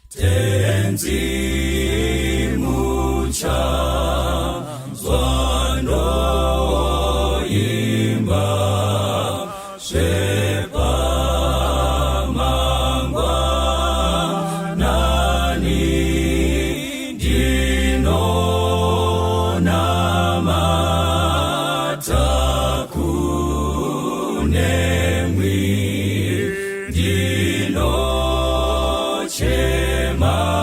tenzi mucha zwano imba shepa mangwa nani dino namata kunemwi dino chema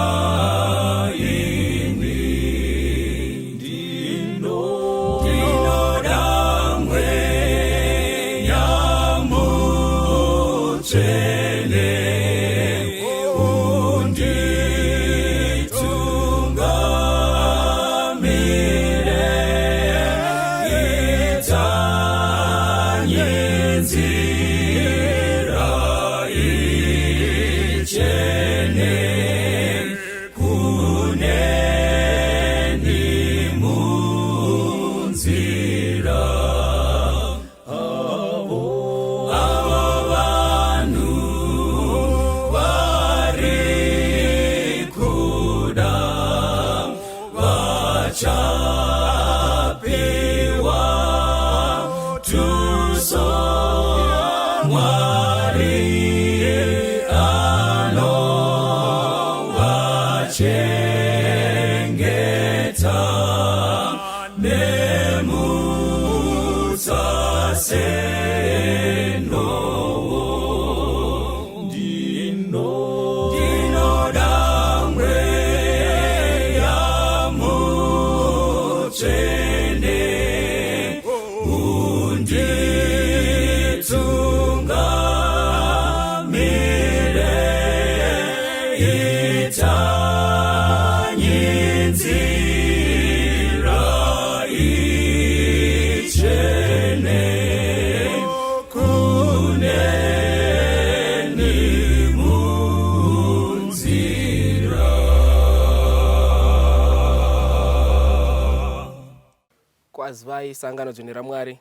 Kwazivai sangano dzoni raMwari,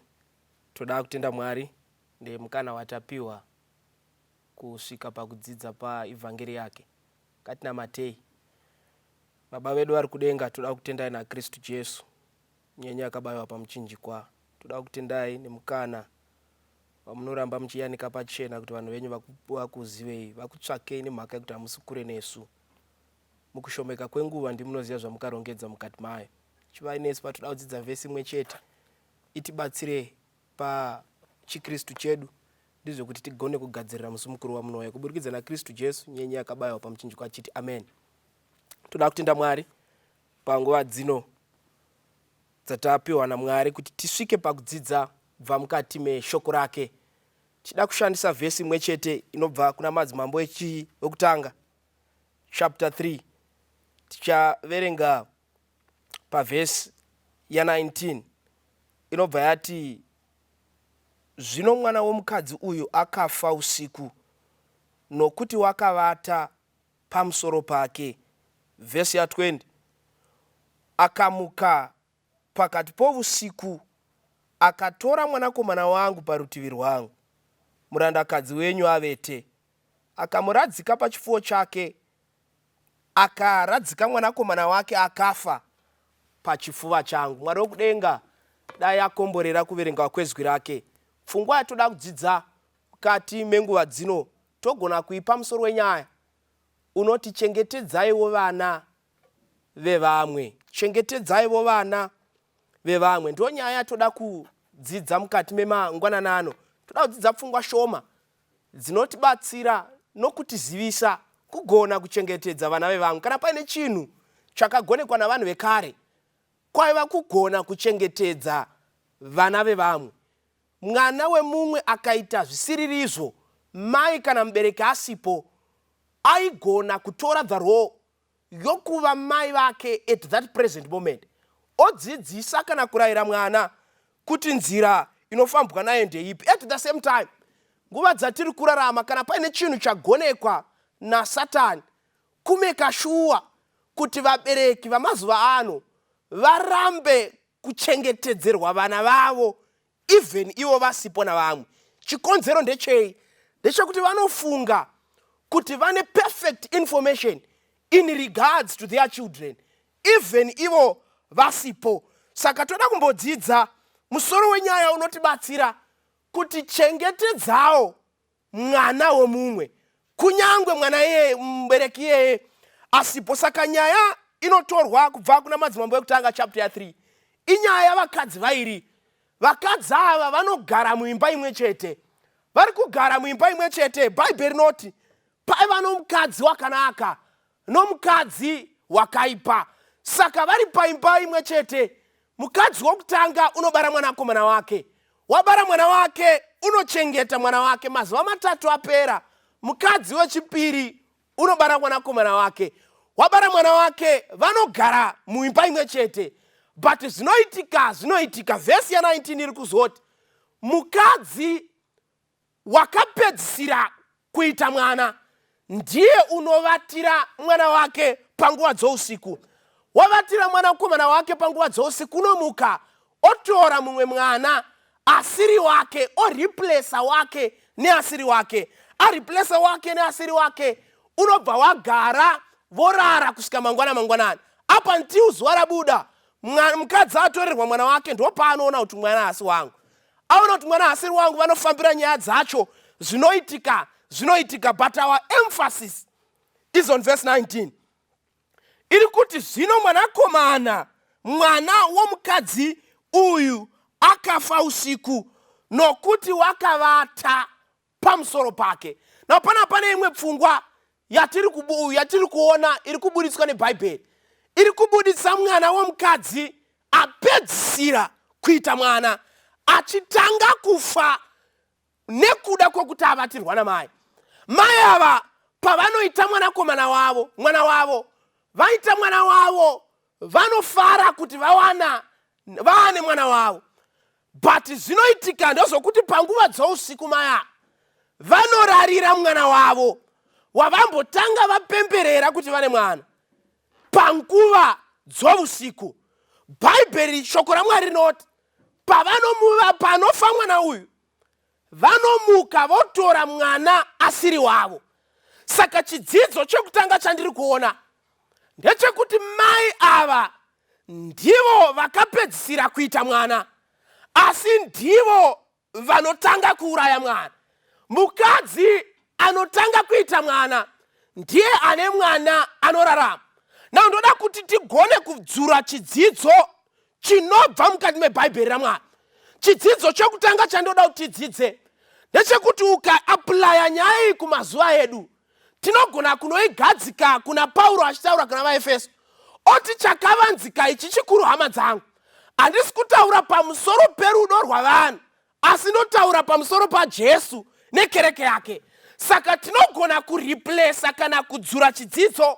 toda kutenda Mwari ndemukana watapiwa kusvika pakudzidza paivhangeri yake. Ngatinamatei. Baba vedu vari kudenga, toda kutendai naKristu Jesu nyenya akabayiwa pamuchinjikwa. Toda kutendai nemukana wamunoramba muchiyanika pachena kuti vanhu venyu vakuzivei, vakutsvakei nemhaka yekuti hamusi kure nesu. Mukushomeka kwenguva ndimunoziva zvamukarongedza mukati mayo. Chivai nesu patoda kudzidza vhesi imwe chete, itibatsire pachikristu chedu, ndizvo kuti tigone kugadzirira musi mukuru wamunouya, kuburikidza naKristu Jesu nyenya akabayiwa pamuchinjikwa. Chiti amen. Toda kutenda Mwari panguva dzino dzatapiwa naMwari kuti tisvike pakudzidza kubva mukati meshoko rake. Tida kushandisa vhesi imwe chete inobva kuna madzimambo ekutanga chapter 3. Tichaverenga pavhesi ya19 inobva yati, zvino mwana womukadzi uyu akafa usiku nokuti wakavata pamusoro pake. Vhesi ya20, akamuka pakati pousiku akatora mwanakomana wangu parutivi rwangu, murandakadzi wenyu avete, akamuradzika pachifuwo chake, akaradzika mwanakomana wake akafa pachifuva changu. Mwari wokudenga dai akomborera kuverenga kwezwi rake. Pfungwa yatoda kudzidza mukati menguva dzino togona kuipa musoro wenyaya unoti chengetedzaiwo vana vevamwe. Chengetedzaiwo vana vevamwe ndiyo nyaya toda kudzidza mukati memangwananano. Toda kudzidza pfungwa shoma dzinotibatsira nokutizivisa kugona kuchengetedza vana vevamwe. Kana paine chinhu chakagonekwa navanhu vekare, kwaiva kugona kuchengetedza vana vevamwe. Mwana wemumwe akaita zvisiririzvo, mai kana mubereki asipo, aigona kutora the role yokuva mai vake at that present moment, odzidzisa kana kurayira mwana kuti nzira inofambwa nayo ndeipi. At the same time, nguva dzatiri kurarama, kana paine chinhu chagonekwa naSatani, kumeka shuwa kuti vabereki vamazuva ano varambe kuchengetedzerwa vana vavo even ivo vasipo navamwe. Chikonzero ndechei? Ndechekuti vanofunga kuti vane perfect information in regards to their children, even ivo vasipo. Saka toda kumbodzidza musoro wenyaya unotibatsira kuti chengetedzai mwana womumwe, kunyangwe mwana yeye mubereki yeye asipo. Saka nyaya inotorwa kubva kuna madzimambo ekutanga chapter 3 inyaya yavakadzi vairi. Vakadzi ava vanogara muimba imwe chete. Vari kugara muimba imwe chete. Bhaibheri rinoti paiva nomukadzi wakanaka nomukadzi wakaipa. Saka vari paimba imwe chete. Mukadzi wokutanga unobara mwanakomana wake. Wabara mwana wake unochengeta mwana wake. Mazuva matatu apera, mukadzi wechipiri unobara mwanakomana wake. Wabara mwana wake vanogara muimba imwe chete. But zvinoitika vhesi ya19 iri kuzoti mukadzi wakapedzisira kuita mwana ndiye unovatira mwana wake panguva dzousiku. Wavatira mwanakomana wake panguva dzousiku, unomuka otora mumwe mwana asiri wake, oriplesa wake neasiri wake. Ariplesa wake neasiri wake, unobva wagara vorara kusvika mangwanani. Apa ndiyo zuva rabuda, mukadzi atorerwa mwana wake, ndo paanoona kuti mwana asi wangu. Aona kuti mwana asiri wangu, vanofambira nyaya dzacho. Zvinoitika. But our emphasis is on verse 19. Iri kuti zvino mwanakomana, mwana womukadzi uyu akafa usiku nokuti wakavata pamusoro pake. Na pane imwe pfungwa yatiri kuona iri kubuditswa neBhaibheri. Iri kubuditsa mwana womukadzi apedzisira kuita mwana, achitanga kufa nekuda kwokuti avatirwa namai. Mai ava pavanoita mwana wavo, vaita mwana wavo, vanofara kuti vaane mwana wavo. But zvinoitika ndozvokuti panguva dzousiku maya vanorarira mwana wavo wavambotanga vapemberera kuti vane mwana. Panguva dzousiku Bhaibheri shoko raMwari rinoti panofa mwana uyu vanomuka votora mwana asiri wavo. Saka chidzidzo chekutanga chandiri kuona ndechekuti mai ava ndivo vakapedzisira kuita mwana, asi ndivo vanotanga kuuraya mwana. Mukadzi anotanga kuita mwana ndiye ane mwana anorarama. Na ndoda kuti tigone kudzura chidzidzo chinobva mukati meBhaibheri raMwari. Chidzidzo chekutanga chandoda kuti tidzidze ndechekuti ukaaplaya nyaya iyi kumazuva edu, tinogona kunoigadzika kuna Pauro achitaura kuna vaEfeso. Oti chakavanzika ichi chikuru, hama dzangu. Handisi kutaura pamusoro perudo rwavanhu, asi notaura pamusoro paJesu nekereke yake. Saka tinogona kuriplesa kana kudzura chidzidzo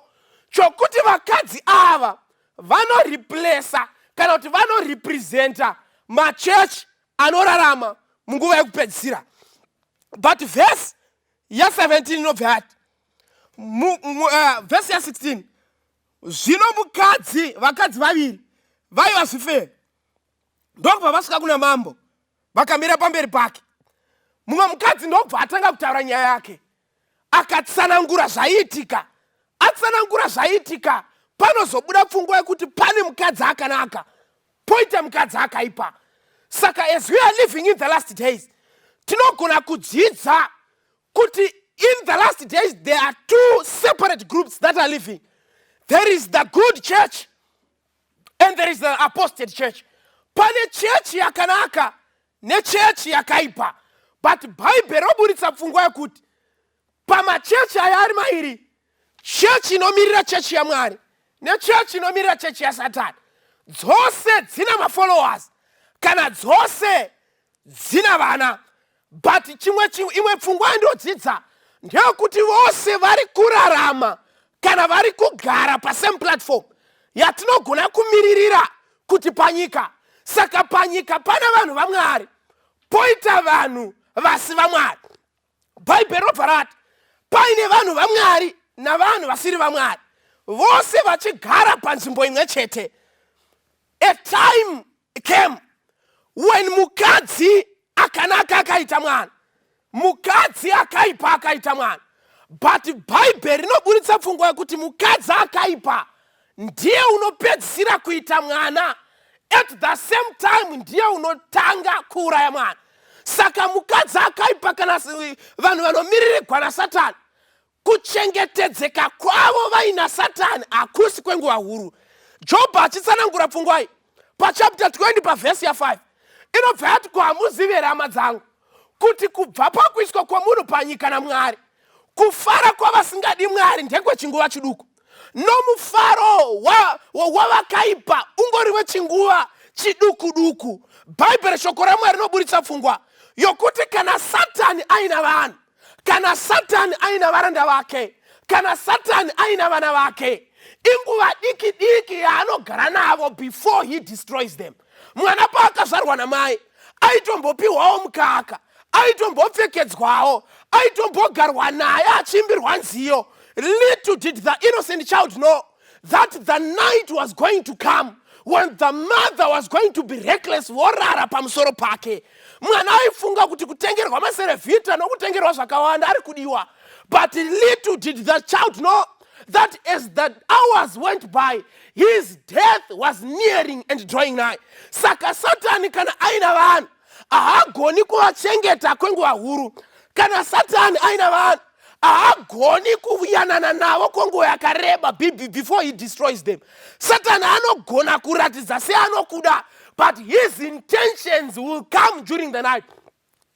chokuti vakadzi ava vanoriplesa kana kuti vanoripresenta machechi anorarama munguva yekupedzisira. But verse ya 17 inobva yati verse ya 16, zvino vakadzi vaviri vaiva zvifeve ndobva vasvika kuna mambo vakamira pamberi pake. Mumwe mukadzi ndobva atanga kutaura nyaya yake, akatsanangura zvaiitika. Atsanangura zvaiitika, panozobuda pfungwa yekuti pane mukadzi akanaka poita mukadzi akaipa. Saka as we are living in the last days, tinogona kudzidza kuti in the last days there are two separate groups that are living. There is the good church and there is the apostate church. Pane chechi yakanaka nechechi yakaipa. But Bhaibheri roburitsa pfungwa yekuti pamachechi aya ari mairi, chechi inomirira chechi yaMwari nechechi inomirira chechi yaSatani, dzose dzina mafollowers kana dzose dzina vana. But imwe pfungwa yandodzidza ndeyekuti vose vari kurarama kana vari kugara pasame platform yatinogona kumiririra kuti panyika. Saka panyika pana vanhu vaMwari poita vanhu vasi vaMwari. Bhaibheri robva rati paine vanhu vaMwari navanhu vasiri vaMwari, vose vachigara panzvimbo imwe chete. A time came when mukadzi akanaka akaita mwana, mukadzi akaipa akaita mwana. but bhaibheri rinoburitsa pfungwa yekuti mukadzi akaipa ndiye unopedzisira kuita mwana, at the same time ndiye unotanga kuuraya mwana. Saka mukadzi akaipa kana vanhu vanomiririgwa naSatani, kuchengetedzeka kwavo vaina Satani hakusi kwenguva huru. Jobho achitsanangura pfungwa iyi pachapter 20 pavhesi ya5 inobva yati kuhamuzive hama dzangu kuti kubva pakuiswa kwomunhu panyika naMwari, kufara kwavasingadi Mwari ndekwechinguva chiduku, nomufaro wavakaipa ungori wechinguva chiduku. Bhaibheri shoko raMwari rinoburitsa pfungwa yokuti kana Satani aina vanhu, kana Satani aina varanda vake, kana Satani aina vana vake, inguva diki diki yaanogara navo before he destroys them. Mwana paakazvarwa namai aitombopiwawo mukaka, aitombopfekedzwawo, aitombogarwa naye achimbirwa nziyo. Little did the innocent child know that the night was going to come when the mother was going to be reckless vorara pamusoro pake. Mwana aifunga kuti kutengerwa maserevhita nokutengerwa zvakawanda ari kudiwa. But little did the child know that as the hours went by, his death was nearing and drawing nigh. Saka Satani kana aina vanhu haagoni kuvachengeta kwenguva huru. Kana Satani aina vanhu haagoni kuyanana navo kwenguva yakareba before he destroys them. Satani anogona kuratidza seanokuda, but his intentions will come during the night.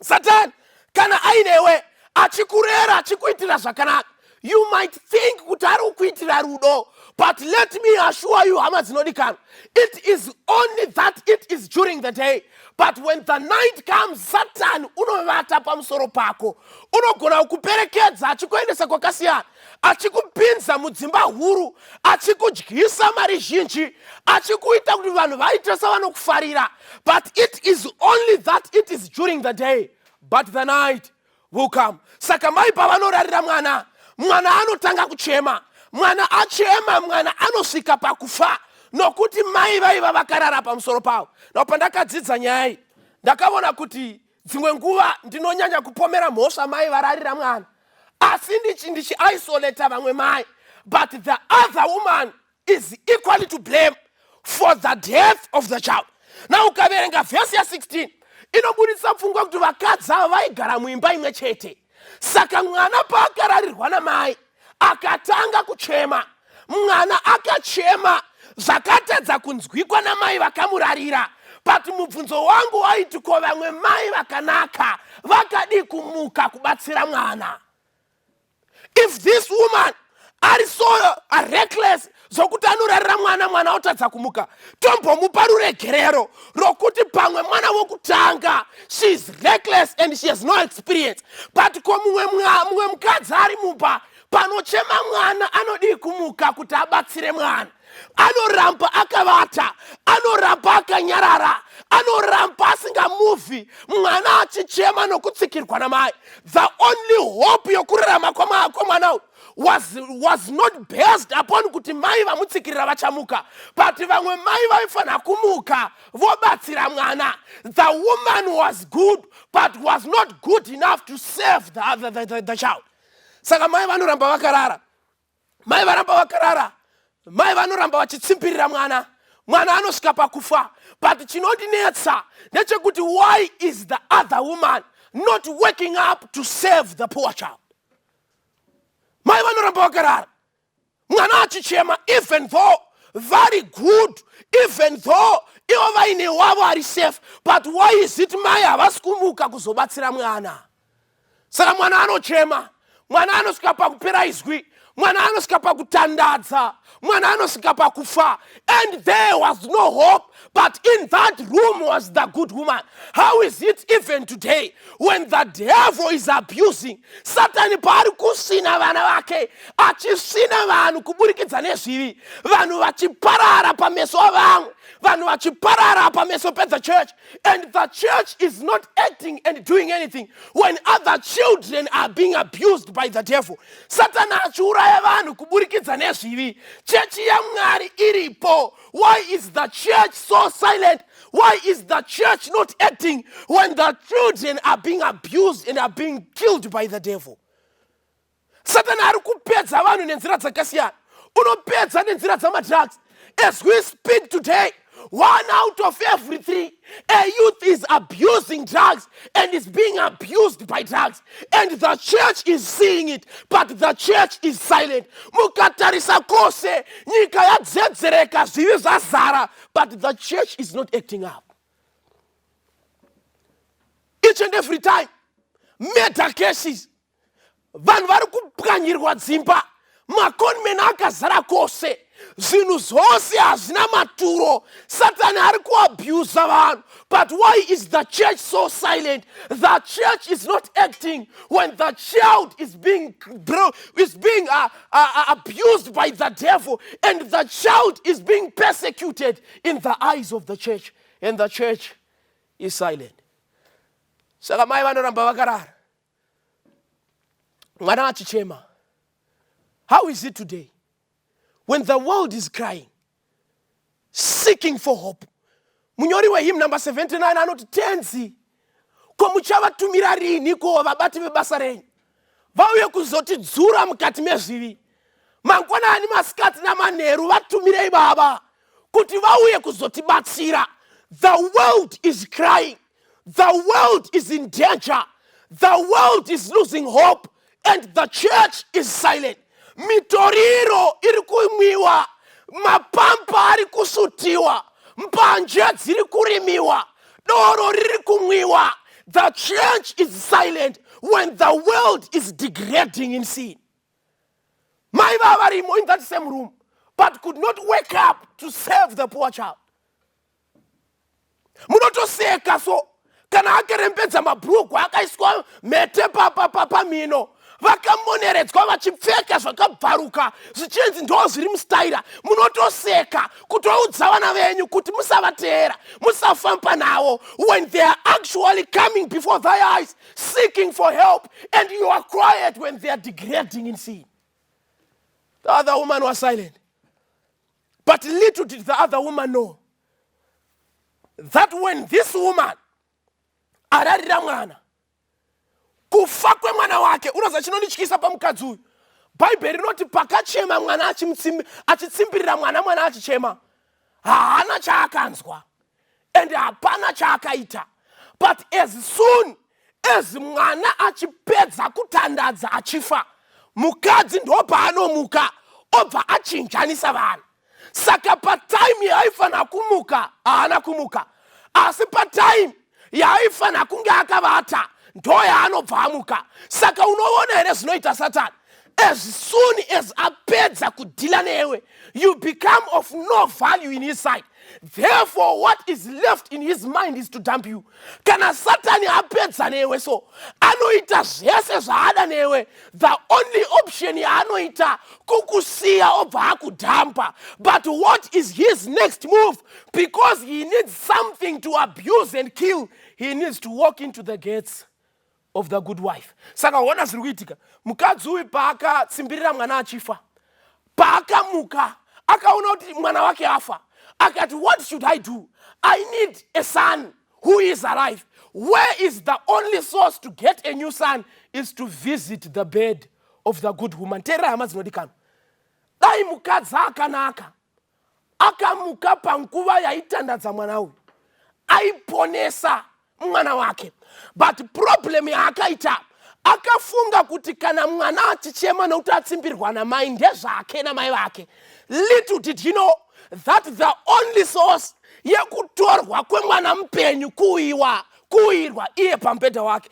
Satani kana ainewe achikurera achikuitira zvakanaka, you might think kuti ari kukuitira rudo, but let me assure you, hama dzinodikanwa, it is only that it is during the day. But when the night comes, Satan unovata pamusoro pako, unogona kukuperekedza achikuendesa kwakasiyana, achikupinza mudzimba huru, achikudyisa mari zhinji, achikuita kuti vanhu vaite savanokufarira. But it is only that it is during the day, but the night will come. Saka mai pavanorarira mwana, mwana anotanga kuchema, mwana achema, mwana anosvika pakufa, nokuti mai vaiva vakarara pamusoro pavo. Now pandakadzidza nyaya iyi ndakaona kuti dzimwe nguva ndinonyanya kupomera mhosva mai vararira mwana, asi ndichi-isolate vamwe mai, but the other woman is equally to blame for the death of the child. Now ukaverenga vhesi ya16 inoburitsa pfungwa kuti vakadzi ava vaigara muimba imwe chete. Saka mwana paakararirwa namai akatanga kuchema, mwana akachema zvakatadza kunzwikwa namai vakamurarira. But mubvunzo wangu waiti ko vamwe mai vakanaka vakadi kumuka kubatsira mwana. If this woman are so reckless zokuti anorarira mwana otadza kumuka, tombomupa ruregerero rokuti pamwe mwana wokutanga she is reckless and she has no experience, but ko mumwe mukadzi ari mumba panochema mwana anodi kumuka kuti abatsire mwana, anoramba akavata, anoramba akanyarara, anoramba asingamuvi, mwana achichema nokutsikirwa namai. The only hope yokurarama kwamwana was not based upon kuti mai vamutsikirira vachamuka, but vamwe mai vaifana kumuka vobatsira mwana. The woman was good, but was not good enough to save the child. Saka mai vanoramba vakarara, mai varamba vakarara, mai vanoramba vachitsimbirira mwana, mwana anosvika pakufa. But chinondinetsa ndechekuti why is the other woman not waking up to save the poor child? Mai vanoramba vakarara, mwana achichema, even though very good, even though ivo vaine wavo ari safe, but why is it mai havasi kumuka kuzobatsira mwana? Saka mwana anochema, mwana anosvika pakupera izwi, mwana anosvika pakutandadza, mwana anosvika pakufa, and there was no hope. But in that room was the good woman. How is it even today when the devil is abusing? Satani pari kusina vana vake, achisina vanhu kuburikidza nezvivi, vanhu vachiparara pameso avamwe, vanhu vachiparara pameso pedza church, and the church is not acting and doing anything when other children are being abused by the devil. Satani achiuraya vanhu kuburikidza nezvivi, chechi yaMwari iripo. Why is the church so silent? Why is the church not acting when the children are being abused and are being killed by the devil? Satani ari kupedza vanhu nenzira dzakasiyana. Unopedza nenzira dzama-drugs. As we speak today, 1 out of every 3, a youth is abusing drugs and is being abused by drugs. And the church is seeing it, but the church is silent. Mukatarisa kose, nyika yadzedzereka zvivi zvazara, but the church is not acting up. Each and every time, murder cases, vanhu vari kupwanyirwa dzimba, makonmeni akazara kose, zvinhu zvose hazvina maturo, Satani ari kuabusa vanhu. But why is the church so silent? The church is not acting when the child is being abused by the devil, and the child is being persecuted in the eyes of the church, and the church is silent. Saka mai vanoramba vakarara. Mwana achichema. How is it today? When the world is crying, seeking for hope. Munyori wa hymn number 79 anoti tenzi. Ko muchavatumira rini ko vabati vebasa renyu. Vauye kuzotidzura mukati mezvivi. Mangwanani masikati namanheru vatumirei baba. Kuti vauye kuzotibatsira. The world is crying. The world is in danger. The world is losing hope. And the church is silent. Mitoriro iri kumwiwa, mapampa ari kusutiwa, mbanje dziri kurimiwa, doro riri kumwiwa. The church is silent when the world is degrading in sin. Mai vavarimo in that same room, but could not wake up to save the poor child. Munotoseka so, kana akerembedza mabhuku akaiswa mete papa mino. Vakamoneredzwa vachipfeka zvakabvaruka zvichinzi ndo zviri mustaira. Munotoseka kutoudza vana venyu kuti musavateera, musafamba navo, when they are actually coming before thy eyes seeking for help, and you are quiet when they are degrading in sin. The other woman was silent, but little did the other woman know that when this woman ararira mwana, kufa kwemwana wake, unoza chinonityisa pamukadzi uyu. Bhaibheri rinoti pakachema mwana achitsimbirira mwana achichema, haana chaakanzwa and hapana chaakaita. But as soon as mwana achipedza kutandadza achifa, mukadzi ndo paanomuka obva achinjanisa vanhu. Saka patime yaaifanira kumuka haana kumuka, asi patime yaaifanira kunge akavata ndo yaanobva amuka. Saka unoona here zvinoita Satani. As soon as apedza kudhila newe, you become of no value in his sight. Therefore, what is left in his mind is to dump you. Kana Satani apedza newe so, anoita zvese zvaada newe. The only option yaanoita kukusiya obva akudhampa. But what is his next move? Because he needs something to abuse and kill, he needs to walk into the gates of the good wife. Saka ona zviri kuitika. Mukadzi uyu paakatsimbirira mwana achifa, paakamuka akaona kuti mwana wake afa, akati, what should I do? I need a son who is alive. Where is the only source to get a new son? Is to visit the bed of the good woman. Tera hama dzinodikanwa. Dai mukadzi akanaka akamuka panguva yaitandadza mwana uyu, aiponesa mwana wake. But problem yaakaita, akafunga kuti kana mwana achichema nokuti atsimbirwa namai ndezvake namai vake. Little did he know that the only source yekutorwa kwemwana mupenyu kuwirwa iye pambedha wake.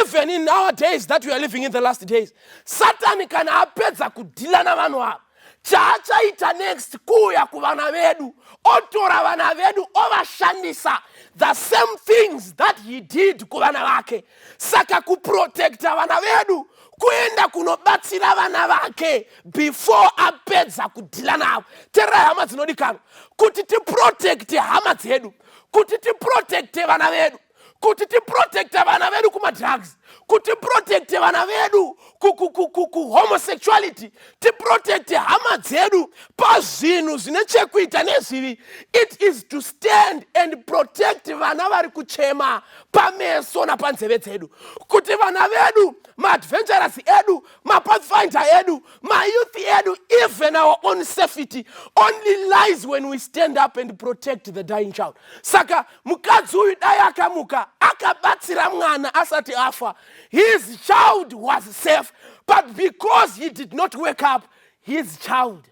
Even in our days that we are living in the last days, Satani kana apedza kudhila navanhu ava, chaachaita next kuuya kuvana vedu, otora vana vedu ovashandisa the same things that he did kuvana vake. Saka kuprotecta vana vedu, kuenda kunobatsira vana vake before apedza kudhila navo. Tera hama dzinodikanwa kuti tiprotecte hama dzedu, kuti tiprotecte vana vedu, kuti tiprotecte vana vedu kumadrugs, kuti protecte vana vedu homosexuality, ti protecte hama dzedu pazvinhu zvine chekuita nezvivi. It is to stand and protect vana vari kuchema pameso napanzeve dzedu, kuti vana vedu, ma-adventurers edu, ma-pathfinder edu, ma-youth edu, even our own safety only lies when we stand up and protect the dying child. Saka mukadzi uyu dai akamuka akabatsira mwana asati afa, his child was safe, but because he did not wake up, his child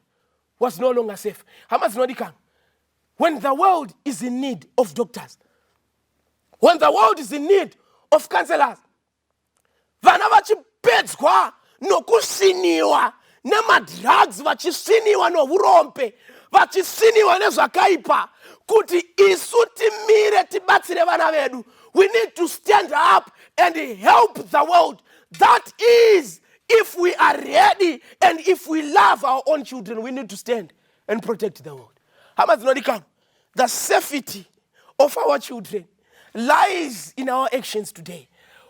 was no longer safe. Hama zinodikana, when the world is in need of doctors, when the world is in need of counselors, vana vachipedzwa nokusiniwa nemadrugs, vachisiniwa nourompe, vachisiniwa nezvakaipa, kuti isu timire tibatsire vana vedu, we need to stand up and help the world. That is, if we are ready and if we love our own children, we need to stand and protect the world. The safety of our children lies in our actions today.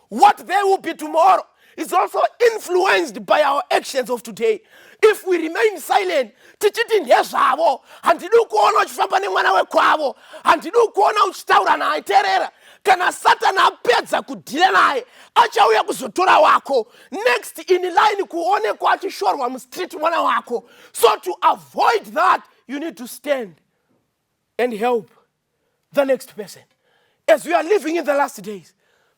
What they will be tomorrow is also influenced by our actions of today. If we remain silent, tichiti ndezvavo, handidi kuona uchifamba nemwana wekwavo, handidi kuona uchitaura naye terera, kana Satana apedza kudhila naye, achauya kuzotora wako, next in line kuonekwa achishorwa mustreet mwana wako. So to avoid that, you need to stand and help the next person. As we are living in the last days,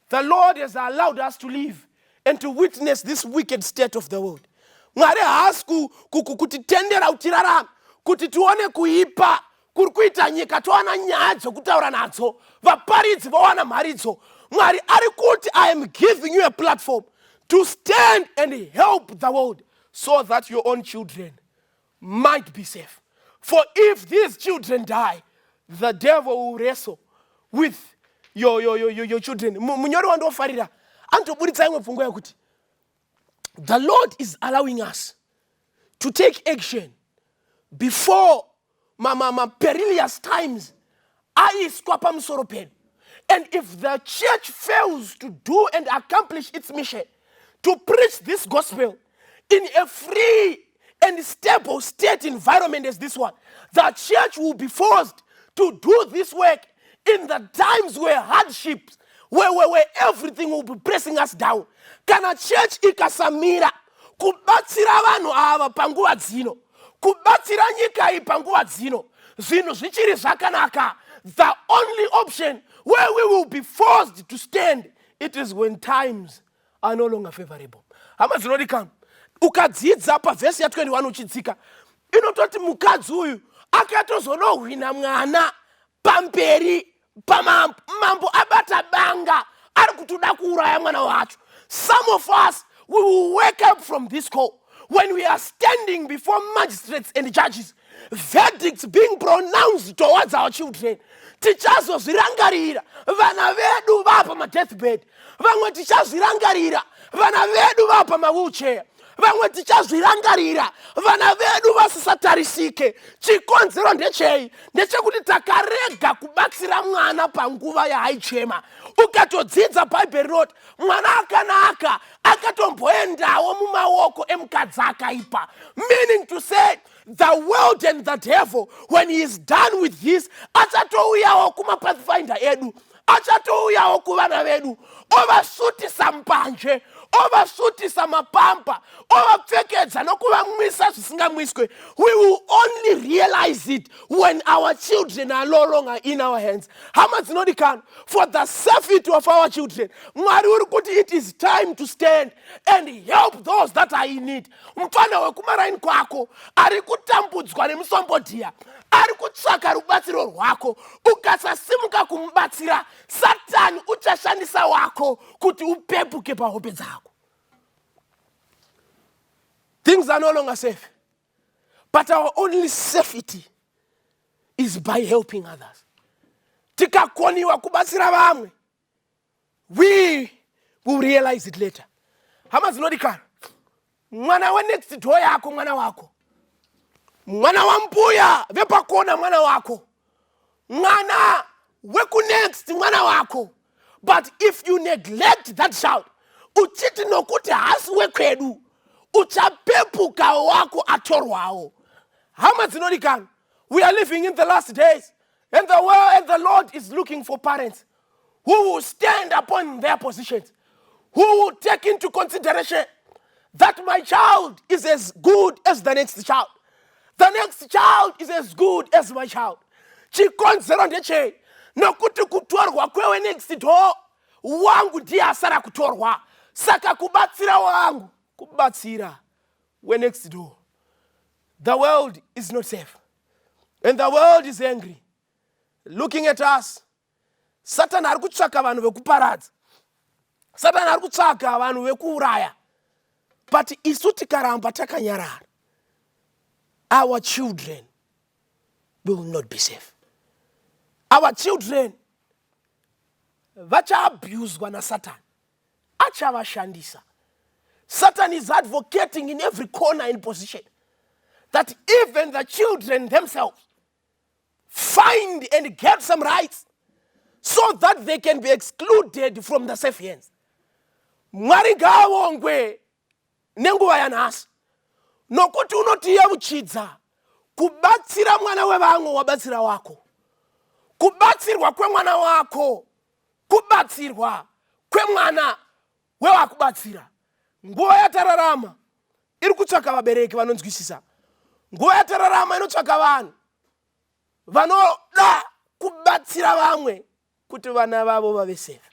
the Lord has allowed us to live and to witness this wicked state of the world. Mwari haasi kutitendera utirarama, kuti tuone kuipa, kuri kuita nyika towana nyaya dzokutaura nadzo, vaparidzi vowana mharidzo. Mwari ari kuti, I am giving you a platform to stand and help the world so that your own children might be safe. For if these children die, the devil will wrestle with your children. Munyori wandofarira antoburitsa imwe pfungwa yakuti the Lord is allowing us to take action before perilous times aiswa pamusoro pedu. And if the church fails to do and accomplish its mission to preach this gospel in a free and stable state environment as this one, the church will be forced to do this work in the times where hardships, where everything will be pressing us down. Kana church ikasamira kubatsira vanhu ava panguva dzino, kubatsira nyika iyi panguva dzino, zvinhu zvichiri zvakanaka, the only option where we will be forced to stand, it is when times are no longer favorable. Hama dzinodikana, ukadzidza pavhesi ya21 uchidzika, inototi mukadzi uyu akatozonohwina mwana pamberi pamambo abata banga ari kutoda kuuraya mwana wacho. Some of us, we will wake up from this call when we are standing before magistrates and judges, verdicts being pronounced towards our children. Tichazozvirangarira vana vedu vapa ma-deathbed, vamwe tichazvirangarira vana vedu vapa ma-wheelchair, vamwe tichazvirangarira vana vedu vasisatarisike. Chikonzero ndechei? Ndechekuti takarega kubatsira mwana panguva yaaichema. Ukatodzidza bhaibheri roti mwana akanaka akatomboendawo mumaoko emukadzi akaipa. Meaning to say, the world and the devil, when he is done with this, achatouyawo kuma-pathfinder edu, achatouyawo kuvana vedu, ovasutisa mbanje, ovasutisa mapampa, ovapfekedza nokuvamwisa zvisingamwiswe. We will only realize it when our children are no longer in our hands. Hama dzinodikana, for the safety of our children, Mwari uri kuti it is time to stand and help those that are in need. Mfana wekumaraini kwako ari kutambudzwa nemusombodhiya, ari kutsvaka rubatsiro rwako. Ukasasimuka kumubatsira, Satani uchashandisa wako kuti upepuke pahope dzako. Things are no longer safe. But our only safety is by helping others. Tikakoniwa kubatsira vamwe, we will realize it later. Hama zinodikana, mwana wa next door yako mwana wako, mwana wa mbuya vepakona mwana wako, mwana weku next mwana wako. But if you neglect that child, uchiti nokuti hasi wekwedu uchapepuka wako atorwawo. Hama dzinodikana. We are living in the last days, and the world and the Lord is looking for parents who will stand upon their positions, who will take into consideration that my child is as good as the next child. The next child is as good as my child. Chikonzero ndeche nokuti kutorwa kwewe next door wangu ndiye asara kutorwa. Saka kubatsira wangu kubatsira we next door. The world is not safe, and the world is angry, looking at us. Satan ari kutsvaka vanhu vekuparadza. Satan ari kutsvaka vanhu vekuuraya. But isu tikaramba takanyarara, our children will not be safe. Our children vachaabuswa na Satan. Achavashandisa. Satan is advocating in every corner and position that even the children themselves find and get some rights so that they can be excluded from the safe hands. Mwari ngawongwe nenguva yanhasi nokuti unotiyeuchidza kubatsira mwana wevamwe wabatsira wako, kubatsirwa kwemwana wako, kubatsirwa kwemwana wewakubatsira. Nguva yatararama iri kutsvaka vabereki vanonzwisisa. Nguva yatararama inotsvaka vanhu vanoda kubatsira vamwe kuti vana vavo vave safe.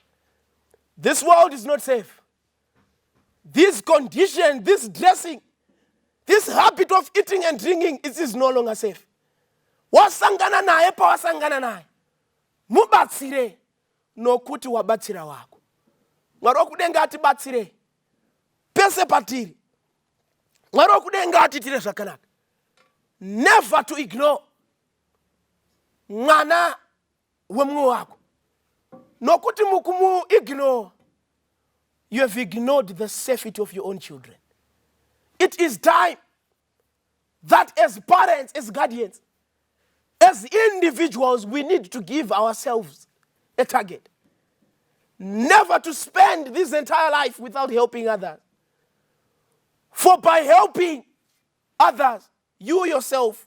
This world is not safe. This condition, this dressing, this habit of eating and drinking, it is no longer safe. Wasangana naye pa wasangana naye, mubatsire nokuti wabatsira wako. Mwari wokudenga atibatsire pese patiri. Mwari wokudenga atitire zvakanaka. Never to ignore mwana wemumwe wako. Nokuti mukumu ignore, you have ignored the safety of your own children. It is time that as parents, as guardians, as individuals, we need to give ourselves a target. Never to spend this entire life without helping others. For by helping others, you yourself,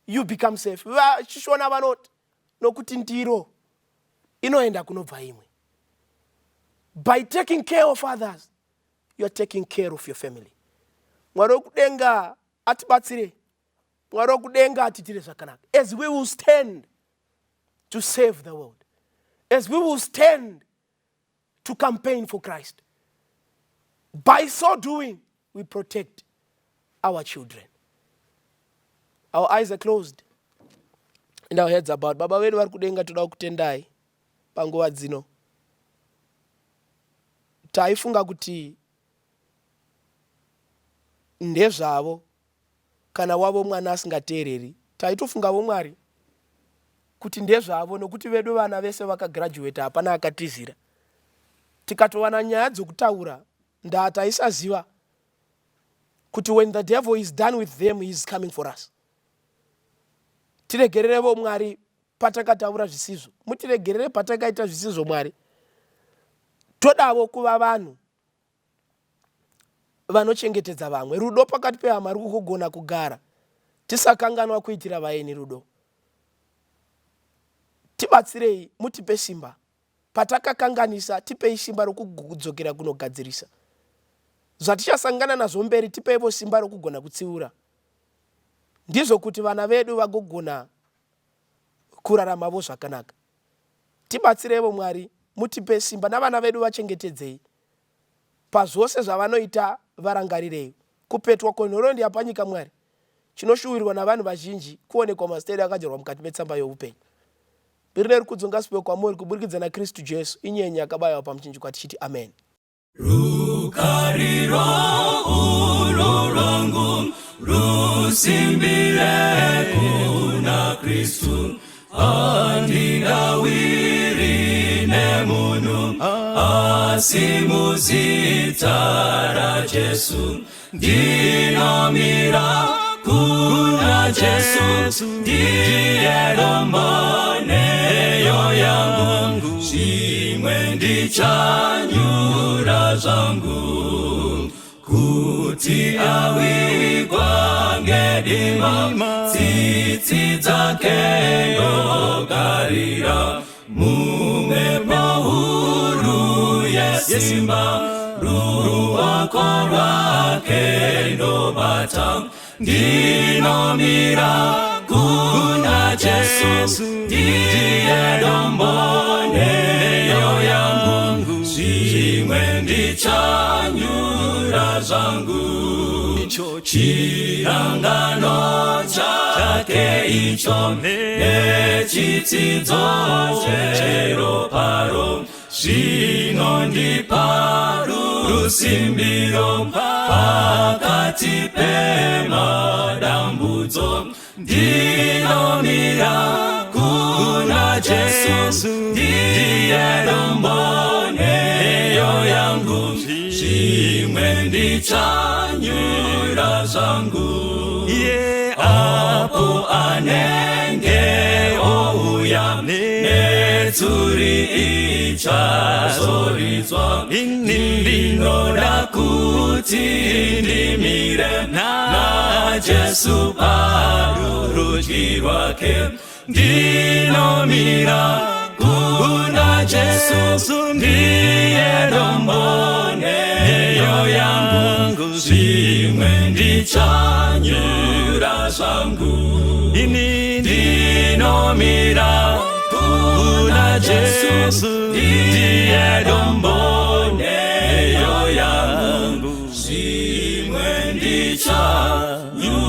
you become safe. Shishona vanoti nokuti ndiro inoenda kunobva imwe. By taking care of others, you are taking care of your family. Mwari wokudenga atibatsire. Mwari wokudenga atitire zvakanaka. As we will stand to save the world, as we will stand to campaign for Christ, by so doing, we protect our children. Our eyes are closed and our heads are bowed. Baba wedu vari kudenga toda kutendai panguva dzino. Taifunga kuti ndezvavo kana wavo mwana asingateereri. Taitofungavo Mwari kuti ndezvavo nokuti vedu vana vese vakagraduate hapana akatizira. Tikatowana nyaya dzokutaura ndataisaziva kuti when the devil is done with them, he is coming for us. Tiregererevo Mwari patakataura zvisizvo. Mutiregerere patakaita zvisizvo Mwari. Todavo kuva vanhu vanochengetedza vamwe. Rudo pakati pehama ruri kugona kugara. Tisakanganwa kuitira vaeni rudo. Tibatsirei, mutipe simba. Patakakanganisa tipei simba rokudzokera kunogadzirisa. Zvatichasangana nazvo mberi tipeivo simba rokugona kutsiura. Ndizvo kuti vana vedu vagogona kuraramavo zvakanaka. Tibatsirevo Mwari, mutipe simba navana vedu vachengetedzei. Pazvose zvavanoita varangarirei. Kupetwa kwenhoroondo yapanyika Mwari chinoshuwirwa navanhu vazhinji kuonekwa masiteri akadyarwa mukati metsamba youpenyu. Birine rukudzo ngasipiwe kwamuri kuburikidza naKristu Jesu, inyenye yakabayiwa pamuchinjikwa tichiti amen. Rukariro ulo lwangu rusimbire kuna Kristu, andinawiri nemunhu asimuzita Jesu. Ndinomira kuna Jesu, ndiye romaneyo yangu, shimwe ndichanyura zvangu kuti awikwa ngedima tsitsi dzake ndogarira mumhepo huru yesimba ruoko rwake ndobata ndinomira kuna Jesu ndiye dombo neyo yangu zvimwe ndichanyura zvangu chirangano chake icho nechitsidzo cheroparo zvinondipa rusimbiro pakati pemadambudzo ndinomira kuna Jesu ndiye dombo neyo yangu zvimwe ndichanyura zvangu apo anenge ouya netsuri ichazoridzwa ndinoda kuti ndimire naJesu parudyi rwake ndinomira kuna Jesu ndiye dombo neyo yangu zvimwe ndichanyura zvangu ndinomira kuna Jesu ndiye dombo neyo yangu zvimwe ndichanyura